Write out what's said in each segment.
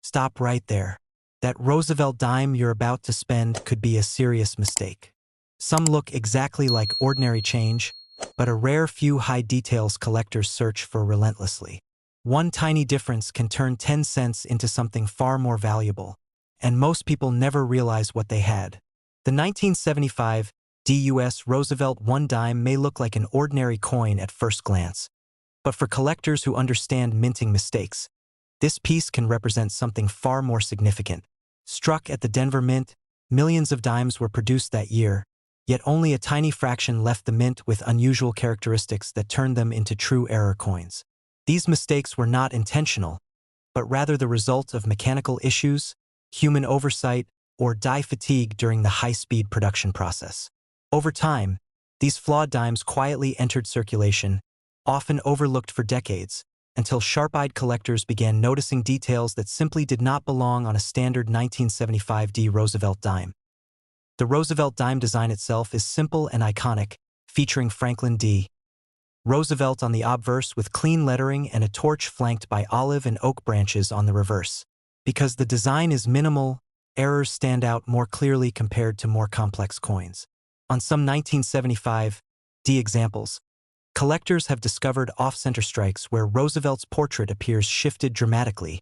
Stop right there. That Roosevelt dime you're about to spend could be a serious mistake. Some look exactly like ordinary change, but a rare few high details collectors search for relentlessly. One tiny difference can turn 10 cents into something far more valuable, and most people never realize what they had. The 1975 DUS Roosevelt 1 dime may look like an ordinary coin at first glance, but for collectors who understand minting mistakes, this piece can represent something far more significant. Struck at the Denver Mint, millions of dimes were produced that year, yet only a tiny fraction left the mint with unusual characteristics that turned them into true error coins. These mistakes were not intentional, but rather the result of mechanical issues, human oversight, or die fatigue during the high-speed production process. Over time, these flawed dimes quietly entered circulation, often overlooked for decades, until sharp-eyed collectors began noticing details that simply did not belong on a standard 1975 D Roosevelt dime. The Roosevelt dime design itself is simple and iconic, featuring Franklin D. Roosevelt on the obverse with clean lettering and a torch flanked by olive and oak branches on the reverse. Because the design is minimal, errors stand out more clearly compared to more complex coins. On some 1975 D examples, collectors have discovered off-center strikes where Roosevelt's portrait appears shifted dramatically,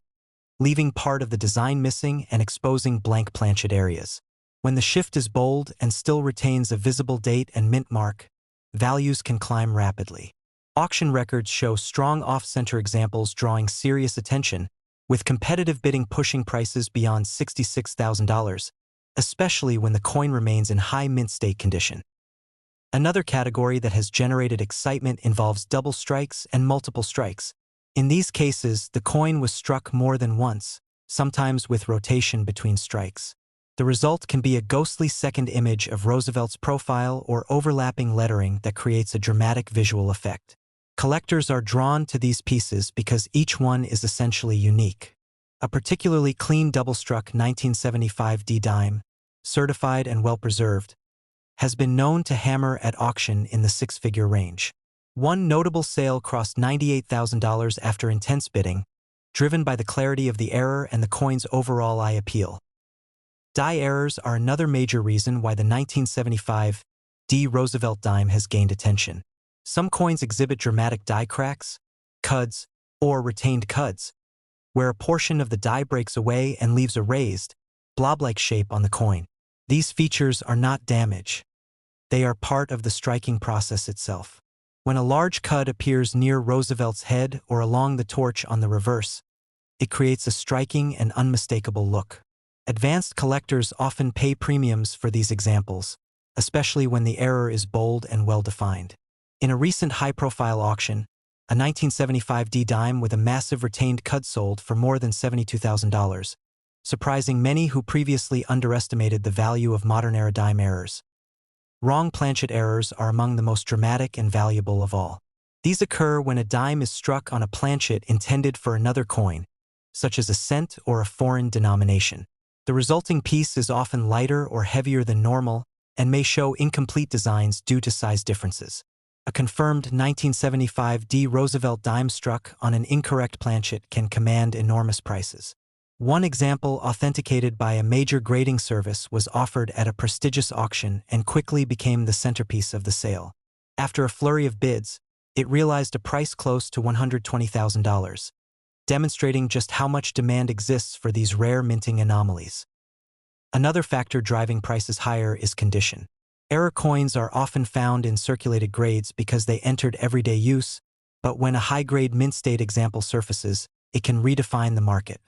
leaving part of the design missing and exposing blank planchet areas. When the shift is bold and still retains a visible date and mint mark, values can climb rapidly. Auction records show strong off-center examples drawing serious attention, with competitive bidding pushing prices beyond $66,000, especially when the coin remains in high mint state condition. Another category that has generated excitement involves double strikes and multiple strikes. In these cases, the coin was struck more than once, sometimes with rotation between strikes. The result can be a ghostly second image of Roosevelt's profile or overlapping lettering that creates a dramatic visual effect. Collectors are drawn to these pieces because each one is essentially unique. A particularly clean double-struck 1975 D dime, certified and well-preserved, has been known to hammer at auction in the six-figure range. One notable sale crossed $98,000 after intense bidding, driven by the clarity of the error and the coin's overall eye appeal. Die errors are another major reason why the 1975 D Roosevelt dime has gained attention. Some coins exhibit dramatic die cracks, cuds, or retained cuds, where a portion of the die breaks away and leaves a raised, blob-like shape on the coin. These features are not damage. They are part of the striking process itself. When a large cud appears near Roosevelt's head or along the torch on the reverse, it creates a striking and unmistakable look. Advanced collectors often pay premiums for these examples, especially when the error is bold and well-defined. In a recent high-profile auction, a 1975 D dime with a massive retained cud sold for more than $72,000, surprising many who previously underestimated the value of modern-era dime errors. Wrong planchet errors are among the most dramatic and valuable of all. These occur when a dime is struck on a planchet intended for another coin, such as a cent or a foreign denomination. The resulting piece is often lighter or heavier than normal and may show incomplete designs due to size differences. A confirmed 1975 D Roosevelt dime struck on an incorrect planchet can command enormous prices. One example, authenticated by a major grading service, was offered at a prestigious auction and quickly became the centerpiece of the sale. After a flurry of bids, it realized a price close to $120,000. Demonstrating just how much demand exists for these rare minting anomalies. Another factor driving prices higher is condition. Error coins are often found in circulated grades because they entered everyday use, but when a high-grade mint state example surfaces, it can redefine the market.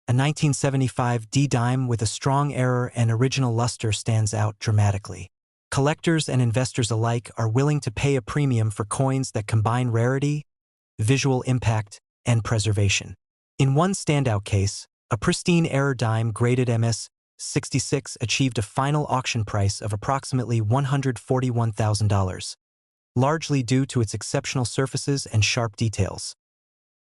A 1975 D dime with a strong error and original luster stands out dramatically. Collectors and investors alike are willing to pay a premium for coins that combine rarity, visual impact, and preservation. In one standout case, a pristine error dime graded MS-66 achieved a final auction price of approximately $141,000, largely due to its exceptional surfaces and sharp details.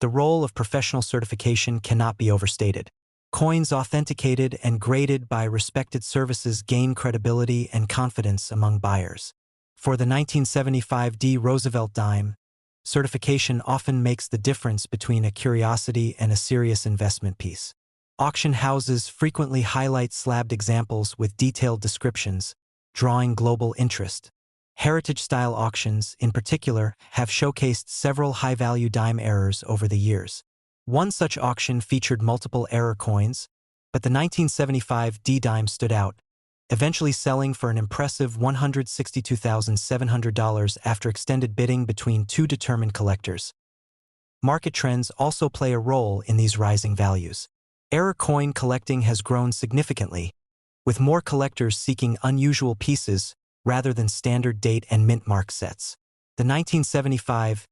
The role of professional certification cannot be overstated. Coins authenticated and graded by respected services gain credibility and confidence among buyers. For the 1975 D Roosevelt dime, certification often makes the difference between a curiosity and a serious investment piece. Auction houses frequently highlight slabbed examples with detailed descriptions, drawing global interest. Heritage-style auctions, in particular, have showcased several high-value dime errors over the years. One such auction featured multiple error coins, but the 1975 D-Dime stood out, eventually selling for an impressive $162,700 after extended bidding between two determined collectors. Market trends also play a role in these rising values. Error coin collecting has grown significantly, with more collectors seeking unusual pieces rather than standard date and mint mark sets. The 1975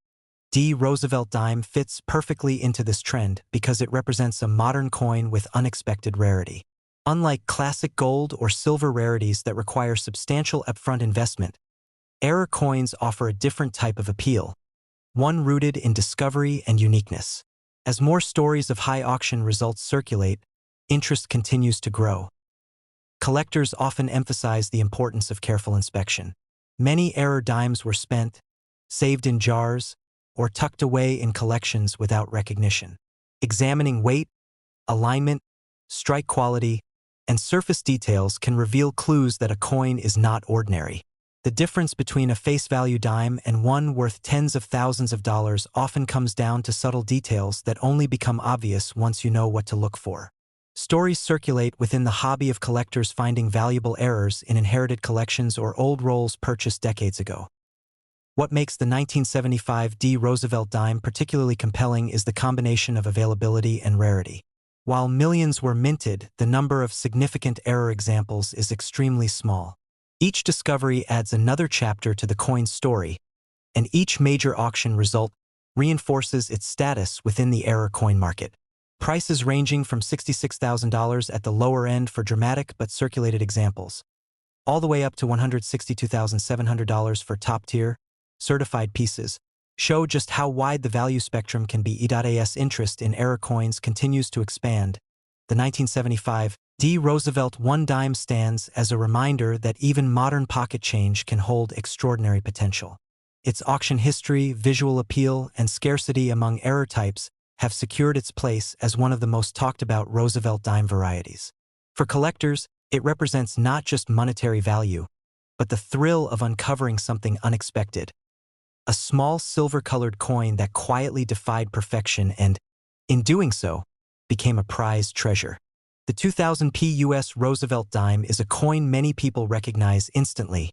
Roosevelt Dime fits perfectly into this trend because it represents a modern coin with unexpected rarity. Unlike classic gold or silver rarities that require substantial upfront investment, error coins offer a different type of appeal, one rooted in discovery and uniqueness. As more stories of high auction results circulate, interest continues to grow. Collectors often emphasize the importance of careful inspection. Many error dimes were spent, saved in jars, or tucked away in collections without recognition. Examining weight, alignment, strike quality, and surface details can reveal clues that a coin is not ordinary. The difference between a face-value dime and one worth tens of thousands of dollars often comes down to subtle details that only become obvious once you know what to look for. Stories circulate within the hobby of collectors finding valuable errors in inherited collections or old rolls purchased decades ago. What makes the 1975 Roosevelt Dime particularly compelling is the combination of availability and rarity. While millions were minted, the number of significant error examples is extremely small. Each discovery adds another chapter to the coin's story, and each major auction result reinforces its status within the error coin market. Prices ranging from $66,000 at the lower end for dramatic but circulated examples, all the way up to $162,700 for top-tier, certified pieces, show just how wide the value spectrum can be. As interest in error coins continues to expand, the 1975 Roosevelt Dime stands as a reminder that even modern pocket change can hold extraordinary potential. Its auction history, visual appeal, and scarcity among error types have secured its place as one of the most talked-about Roosevelt Dime varieties. For collectors, it represents not just monetary value, but the thrill of uncovering something unexpected. A small silver-colored coin that quietly defied perfection and, in doing so, became a prized treasure. The 2000 US Roosevelt Dime is a coin many people recognize instantly.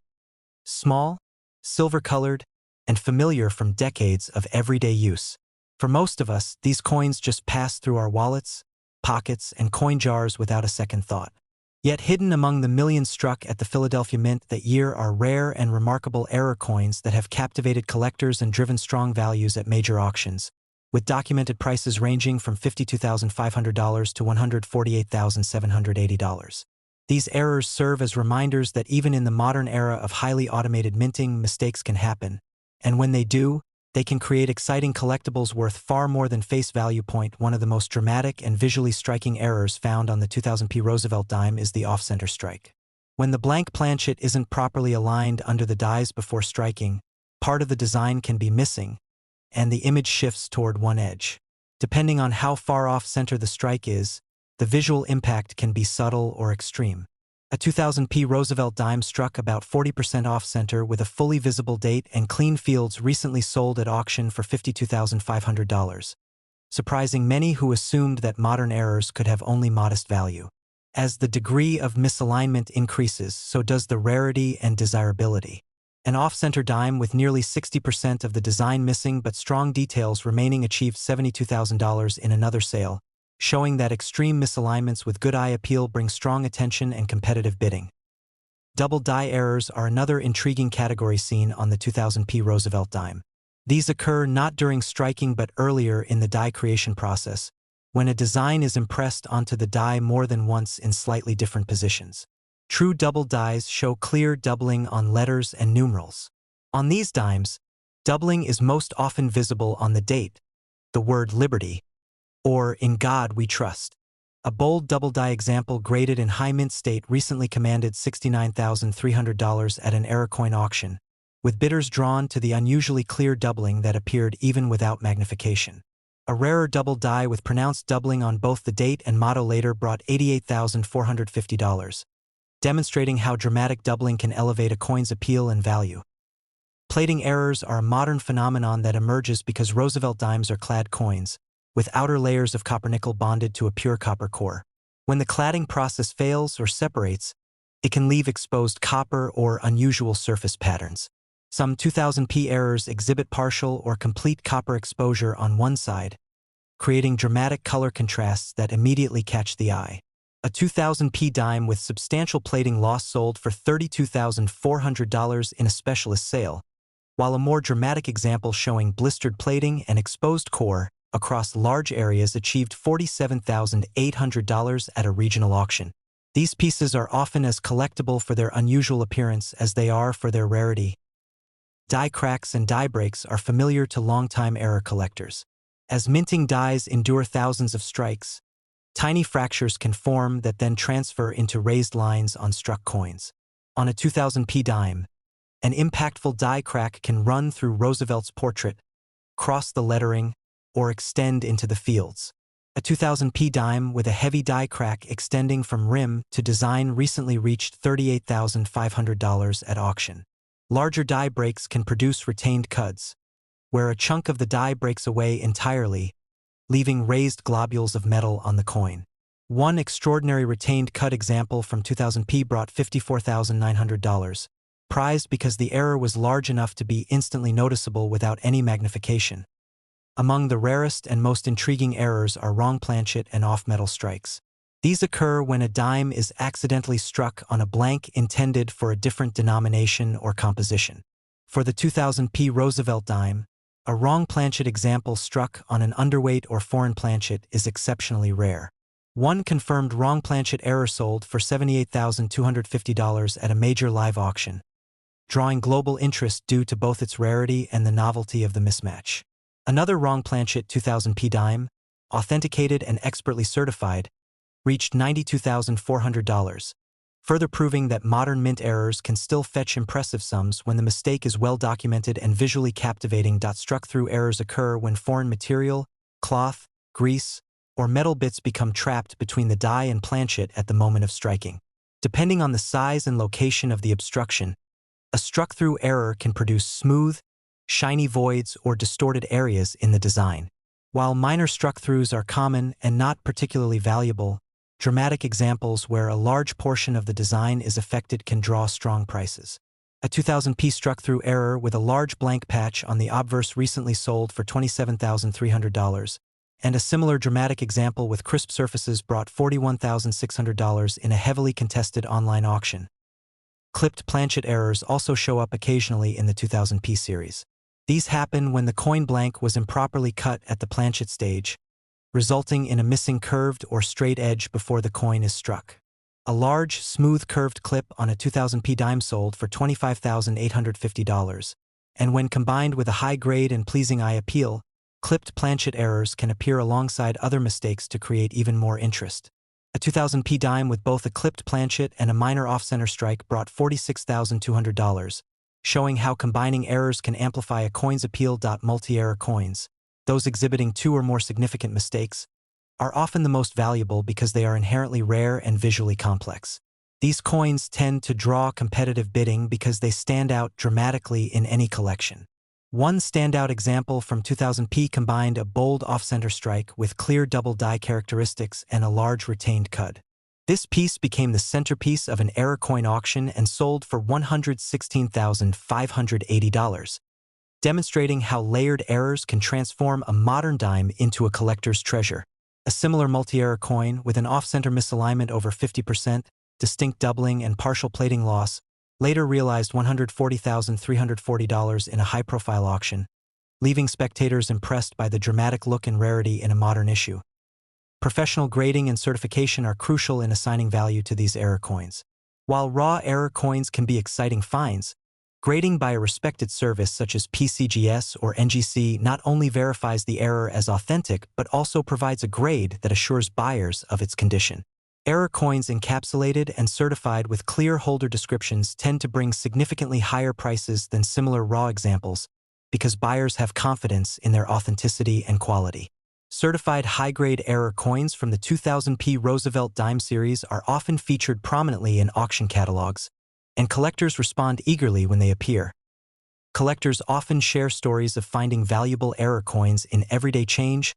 Small, silver-colored, and familiar from decades of everyday use. For most of us, these coins just pass through our wallets, pockets, and coin jars without a second thought. Yet hidden among the millions struck at the Philadelphia Mint that year are rare and remarkable error coins that have captivated collectors and driven strong values at major auctions, with documented prices ranging from $52,500 to $148,780. These errors serve as reminders that even in the modern era of highly automated minting, mistakes can happen, and when they do, they can create exciting collectibles worth far more than face value. One of the most dramatic and visually striking errors found on the 2000 Roosevelt Dime is the off-center strike. When the blank planchet isn't properly aligned under the dies before striking, part of the design can be missing, and the image shifts toward one edge. Depending on how far off-center the strike is, the visual impact can be subtle or extreme. A 2000 Roosevelt Dime struck about 40% off-center with a fully visible date and clean fields recently sold at auction for $52,500, surprising many who assumed that modern errors could have only modest value. As the degree of misalignment increases, so does the rarity and desirability. An off-center dime with nearly 60% of the design missing but strong details remaining achieved $72,000 in another sale, showing that extreme misalignments with good eye appeal bring strong attention and competitive bidding. Double die errors are another intriguing category seen on the 2000 Roosevelt Dime. These occur not during striking but earlier in the die creation process, when a design is impressed onto the die more than once in slightly different positions. True double dies show clear doubling on letters and numerals. On these dimes, doubling is most often visible on the date, the word Liberty, or In God We Trust. A bold double die example graded in high mint state recently commanded $69,300 at an error coin auction, with bidders drawn to the unusually clear doubling that appeared even without magnification. A rarer double die with pronounced doubling on both the date and motto later brought $88,450, demonstrating how dramatic doubling can elevate a coin's appeal and value. Plating errors are a modern phenomenon that emerges because Roosevelt dimes are clad coins, with outer layers of copper-nickel bonded to a pure copper core. When the cladding process fails or separates, it can leave exposed copper or unusual surface patterns. Some 2000p errors exhibit partial or complete copper exposure on one side, creating dramatic color contrasts that immediately catch the eye. A 2000p dime with substantial plating loss sold for $32,400 in a specialist sale, while a more dramatic example showing blistered plating and exposed core across large areas achieved $47,800 at a regional auction. These pieces are often as collectible for their unusual appearance as they are for their rarity. Die cracks and die breaks are familiar to longtime error collectors. As minting dies endure thousands of strikes, tiny fractures can form that then transfer into raised lines on struck coins. On a 2000p dime, an impactful die crack can run through Roosevelt's portrait, cross the lettering, or extend into the fields. A 2000p dime with a heavy die crack extending from rim to design recently reached $38,500 at auction. Larger die breaks can produce retained cuds, where a chunk of the die breaks away entirely, leaving raised globules of metal on the coin. One extraordinary retained cut example from 2000p brought $54,900, prized because the error was large enough to be instantly noticeable without any magnification. Among the rarest and most intriguing errors are wrong planchet and off-metal strikes. These occur when a dime is accidentally struck on a blank intended for a different denomination or composition. For the 2000p Roosevelt dime, a wrong planchet example struck on an underweight or foreign planchet is exceptionally rare. One confirmed wrong planchet error sold for $78,250 at a major live auction, drawing global interest due to both its rarity and the novelty of the mismatch. Another wrong planchet 2000p dime, authenticated and expertly certified, reached $92,400, further proving that modern mint errors can still fetch impressive sums when the mistake is well documented and visually captivating. Struck-through errors occur when foreign material, cloth, grease, or metal bits become trapped between the die and planchet at the moment of striking. Depending on the size and location of the obstruction, a struck-through error can produce smooth, shiny voids or distorted areas in the design. While minor struck-throughs are common and not particularly valuable, dramatic examples where a large portion of the design is affected can draw strong prices. A 2000p struck-through error with a large blank patch on the obverse recently sold for $27,300, and a similar dramatic example with crisp surfaces brought $41,600 in a heavily contested online auction. Clipped planchet errors also show up occasionally in the 2000p series. These happen when the coin blank was improperly cut at the planchet stage, resulting in a missing curved or straight edge before the coin is struck. A large, smooth curved clip on a 2000p dime sold for $25,850, and when combined with a high-grade and pleasing eye appeal, clipped planchet errors can appear alongside other mistakes to create even more interest. A 2000p dime with both a clipped planchet and a minor off-center strike brought $46,200, showing how combining errors can amplify a coin's appeal. Multi-error coins, those exhibiting two or more significant mistakes, are often the most valuable because they are inherently rare and visually complex. These coins tend to draw competitive bidding because they stand out dramatically in any collection. One standout example from 2000p combined a bold off-center strike with clear double die characteristics and a large retained cud. This piece became the centerpiece of an error coin auction and sold for $116,580, demonstrating how layered errors can transform a modern dime into a collector's treasure. A similar multi-error coin with an off-center misalignment over 50%, distinct doubling, and partial plating loss later realized $140,340 in a high-profile auction, leaving spectators impressed by the dramatic look and rarity in a modern issue. Professional grading and certification are crucial in assigning value to these error coins. While raw error coins can be exciting finds, grading by a respected service such as PCGS or NGC not only verifies the error as authentic but also provides a grade that assures buyers of its condition. Error coins encapsulated and certified with clear holder descriptions tend to bring significantly higher prices than similar raw examples because buyers have confidence in their authenticity and quality. Certified high-grade error coins from the 2000p Roosevelt Dime series are often featured prominently in auction catalogs, and collectors respond eagerly when they appear. Collectors often share stories of finding valuable error coins in everyday change,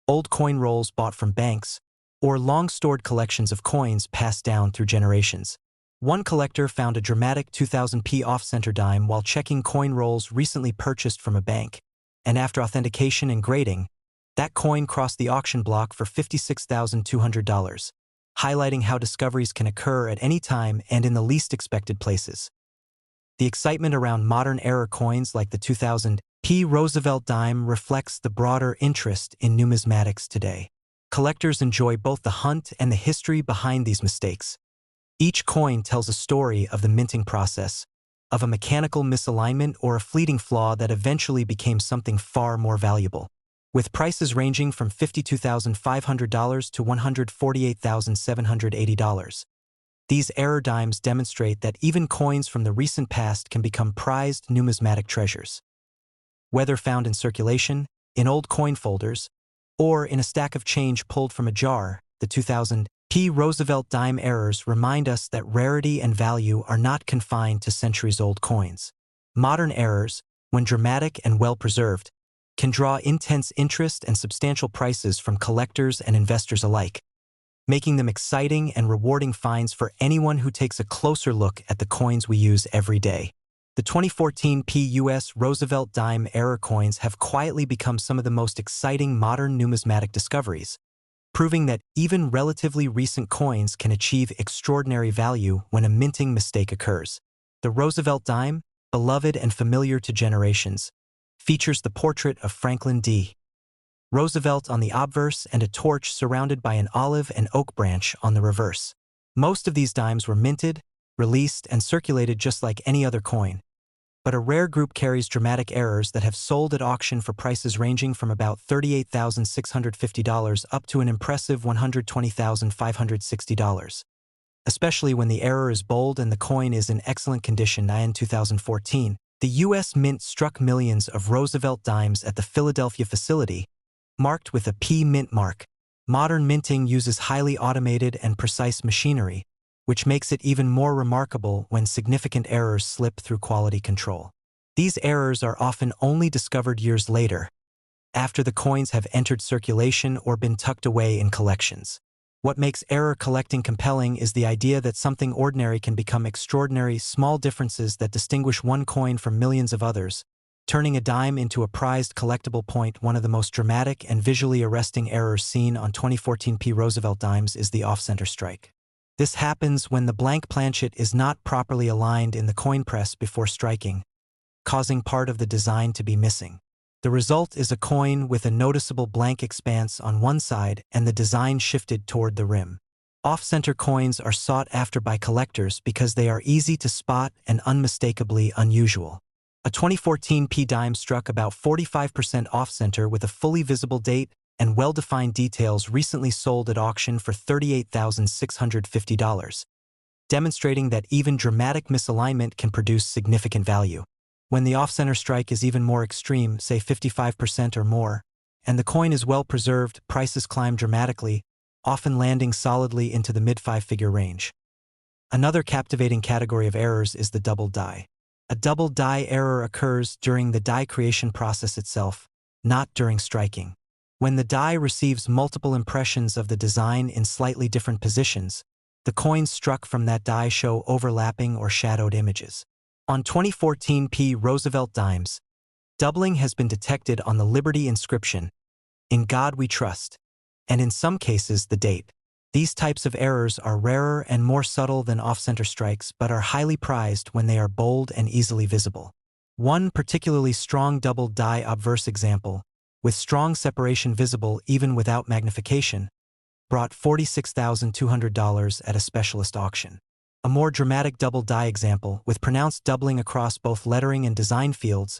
old coin rolls bought from banks, or long-stored collections of coins passed down through generations. One collector found a dramatic 2000p off-center dime while checking coin rolls recently purchased from a bank, and after authentication and grading, that coin crossed the auction block for $56,200, highlighting how discoveries can occur at any time and in the least expected places. The excitement around modern era coins like the 2000p Roosevelt Dime reflects the broader interest in numismatics today. Collectors enjoy both the hunt and the history behind these mistakes. Each coin tells a story of the minting process, of a mechanical misalignment or a fleeting flaw that eventually became something far more valuable. With prices ranging from $52,500 to $148,780. These error dimes demonstrate that even coins from the recent past can become prized numismatic treasures. Whether found in circulation, in old coin folders, or in a stack of change pulled from a jar, the 2000p Roosevelt Dime errors remind us that rarity and value are not confined to centuries-old coins. Modern errors, when dramatic and well-preserved, can draw intense interest and substantial prices from collectors and investors alike, making them exciting and rewarding finds for anyone who takes a closer look at the coins we use every day. The 2014p US Roosevelt Dime error coins have quietly become some of the most exciting modern numismatic discoveries, proving that even relatively recent coins can achieve extraordinary value when a minting mistake occurs. The Roosevelt Dime, beloved and familiar to generations, features the portrait of Franklin D. Roosevelt on the obverse and a torch surrounded by an olive and oak branch on the reverse. Most of these dimes were minted, released, and circulated just like any other coin. But a rare group carries dramatic errors that have sold at auction for prices ranging from about $38,650 up to an impressive $120,560. Especially when the error is bold and the coin is in excellent condition. In 2014, the U.S. Mint struck millions of Roosevelt dimes at the Philadelphia facility, marked with a P Mint mark. Modern minting uses highly automated and precise machinery, which makes it even more remarkable when significant errors slip through quality control. These errors are often only discovered years later, after the coins have entered circulation or been tucked away in collections. What makes error collecting compelling is the idea that something ordinary can become extraordinary, small differences that distinguish one coin from millions of others, turning a dime into a prized collectible point. One of the most dramatic and visually arresting errors seen on 2014p Roosevelt dimes is the off-center strike. This happens when the blank planchet is not properly aligned in the coin press before striking, causing part of the design to be missing. The result is a coin with a noticeable blank expanse on one side and the design shifted toward the rim. Off-center coins are sought after by collectors because they are easy to spot and unmistakably unusual. A 2014p dime struck about 45% off-center with a fully visible date and well-defined details recently sold at auction for $38,650, demonstrating that even dramatic misalignment can produce significant value. When the off-center strike is even more extreme, say 55% or more, and the coin is well preserved, prices climb dramatically, often landing solidly into the mid-five-figure range. Another captivating category of errors is the double die. A double die error occurs during the die creation process itself, not during striking. When the die receives multiple impressions of the design in slightly different positions, the coins struck from that die show overlapping or shadowed images. On 2014p Roosevelt dimes, doubling has been detected on the Liberty inscription, "In God We Trust," and in some cases the date. These types of errors are rarer and more subtle than off-center strikes but are highly prized when they are bold and easily visible. One particularly strong double die obverse example, with strong separation visible even without magnification, brought $46,200 at a specialist auction. A more dramatic double die example, with pronounced doubling across both lettering and design fields,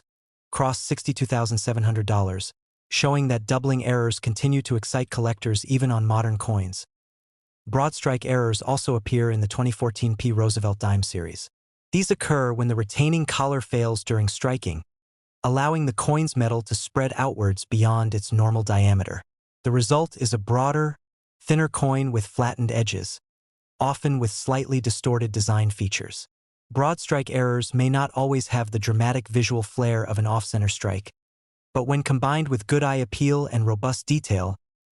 cost $62,700, showing that doubling errors continue to excite collectors even on modern coins. Broad strike errors also appear in the 2014p Roosevelt Dime series. These occur when the retaining collar fails during striking, allowing the coin's metal to spread outwards beyond its normal diameter. The result is a broader, thinner coin with flattened edges, often with slightly distorted design features. Broad strike errors may not always have the dramatic visual flair of an off-center strike, but when combined with good eye appeal and robust detail,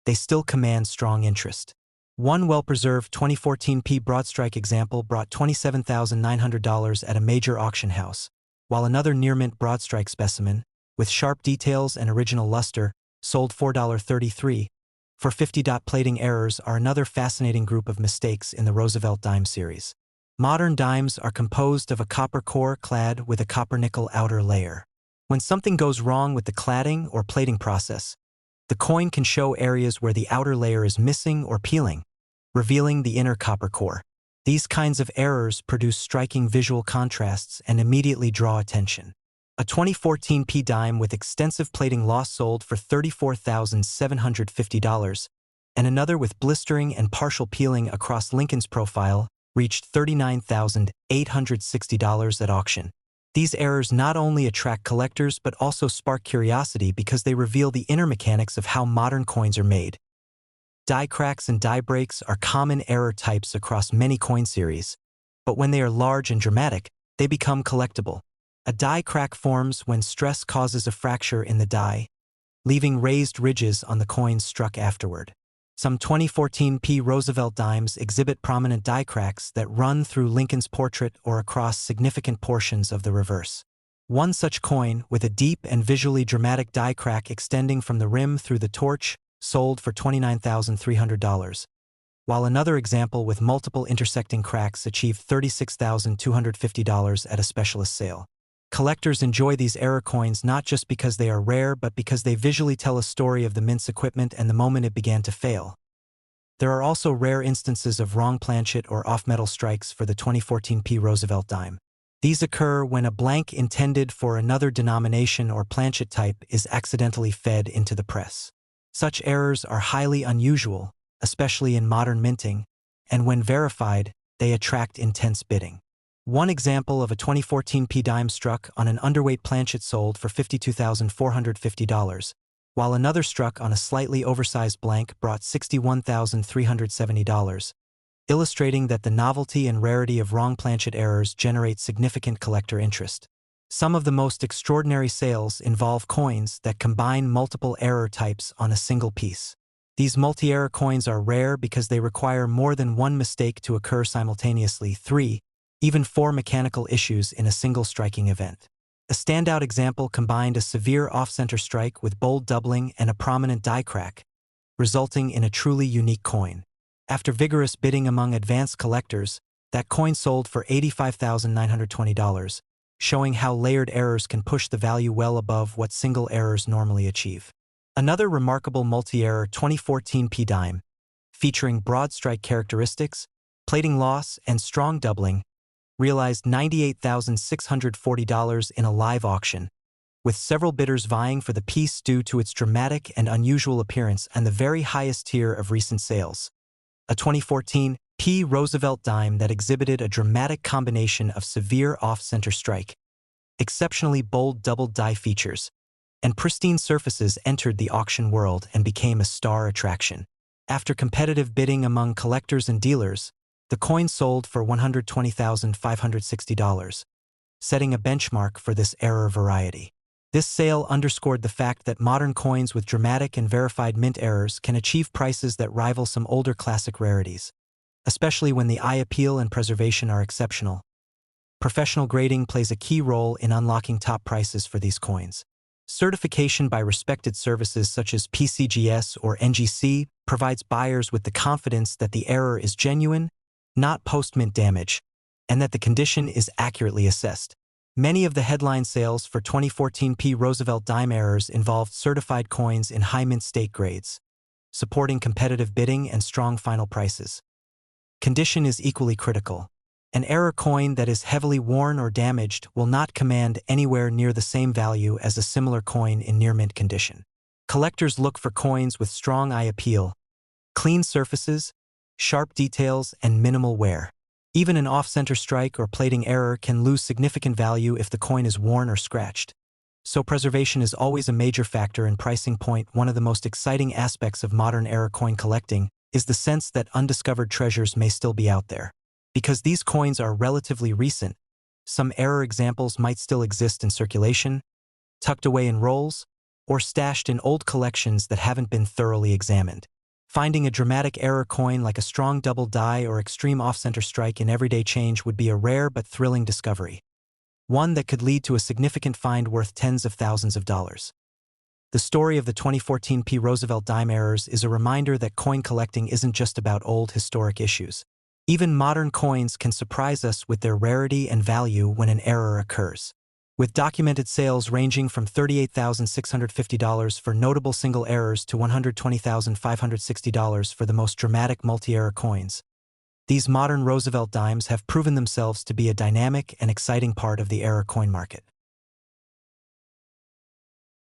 they still command strong interest. One well-preserved 2014 P broadstrike example brought $27,900 at a major auction house, while another near-mint broadstrike specimen, with sharp details and original luster, sold $4.33. For 50. Plating errors are another fascinating group of mistakes in the Roosevelt Dime series. Modern dimes are composed of a copper core clad with a copper-nickel outer layer. When something goes wrong with the cladding or plating process, the coin can show areas where the outer layer is missing or peeling, revealing the inner copper core. These kinds of errors produce striking visual contrasts and immediately draw attention. A 2014 P dime with extensive plating loss sold for $34,750, and another with blistering and partial peeling across Lincoln's profile reached $39,860 at auction. These errors not only attract collectors but also spark curiosity because they reveal the inner mechanics of how modern coins are made. Die cracks and die breaks are common error types across many coin series, but when they are large and dramatic, they become collectible. A die crack forms when stress causes a fracture in the die, leaving raised ridges on the coins struck afterward. Some 2014 P Roosevelt dimes exhibit prominent die cracks that run through Lincoln's portrait or across significant portions of the reverse. One such coin, with a deep and visually dramatic die crack extending from the rim through the torch, sold for $29,300, while another example with multiple intersecting cracks achieved $36,250 at a specialist sale. Collectors enjoy these error coins not just because they are rare but because they visually tell a story of the mint's equipment and the moment it began to fail. There are also rare instances of wrong planchet or off-metal strikes for the 2014 P Roosevelt dime. These occur when a blank intended for another denomination or planchet type is accidentally fed into the press. Such errors are highly unusual, especially in modern minting, and when verified, they attract intense bidding. One example of a 2014 P dime struck on an underweight planchet sold for $52,450, while another struck on a slightly oversized blank brought $61,370, illustrating that the novelty and rarity of wrong planchet errors generate significant collector interest. Some of the most extraordinary sales involve coins that combine multiple error types on a single piece. These multi-error coins are rare because they require more than one mistake to occur simultaneously, 3, even 4 mechanical issues in a single striking event. A standout example combined a severe off-center strike with bold doubling and a prominent die crack, resulting in a truly unique coin. After vigorous bidding among advanced collectors, that coin sold for $85,920, showing how layered errors can push the value well above what single errors normally achieve. Another remarkable multi-error 2014 P dime, featuring broad strike characteristics, plating loss, and strong doubling, realized $98,640 in a live auction, with several bidders vying for the piece due to its dramatic and unusual appearance and the very highest tier of recent sales. A 2014 P Roosevelt dime that exhibited a dramatic combination of severe off-center strike, exceptionally bold doubled die features, and pristine surfaces entered the auction world and became a star attraction. After competitive bidding among collectors and dealers, the coin sold for $120,560, setting a benchmark for this error variety. This sale underscored the fact that modern coins with dramatic and verified mint errors can achieve prices that rival some older classic rarities, especially when the eye appeal and preservation are exceptional. Professional grading plays a key role in unlocking top prices for these coins. Certification by respected services such as PCGS or NGC provides buyers with the confidence that the error is genuine, not post-mint damage, and that the condition is accurately assessed. Many of the headline sales for 2014 P Roosevelt dime errors involved certified coins in high mint state grades, supporting competitive bidding and strong final prices. Condition is equally critical. An error coin that is heavily worn or damaged will not command anywhere near the same value as a similar coin in near-mint condition. Collectors look for coins with strong eye appeal, clean surfaces, sharp details, and minimal wear. Even an off-center strike or plating error can lose significant value if the coin is worn or scratched. So preservation is always a major factor in pricing point. One of the most exciting aspects of modern era coin collecting is the sense that undiscovered treasures may still be out there. Because these coins are relatively recent, some era examples might still exist in circulation, tucked away in rolls, or stashed in old collections that haven't been thoroughly examined. Finding a dramatic era coin like a strong double die or extreme off-center strike in everyday change would be a rare but thrilling discovery, one that could lead to a significant find worth tens of thousands of dollars. The story of the 2014 Roosevelt Dime errors is a reminder that coin collecting isn't just about old historic issues. Even modern coins can surprise us with their rarity and value when an error occurs. With documented sales ranging from $38,650 for notable single errors to $120,560 for the most dramatic multi-error coins, these modern Roosevelt dimes have proven themselves to be a dynamic and exciting part of the error coin market.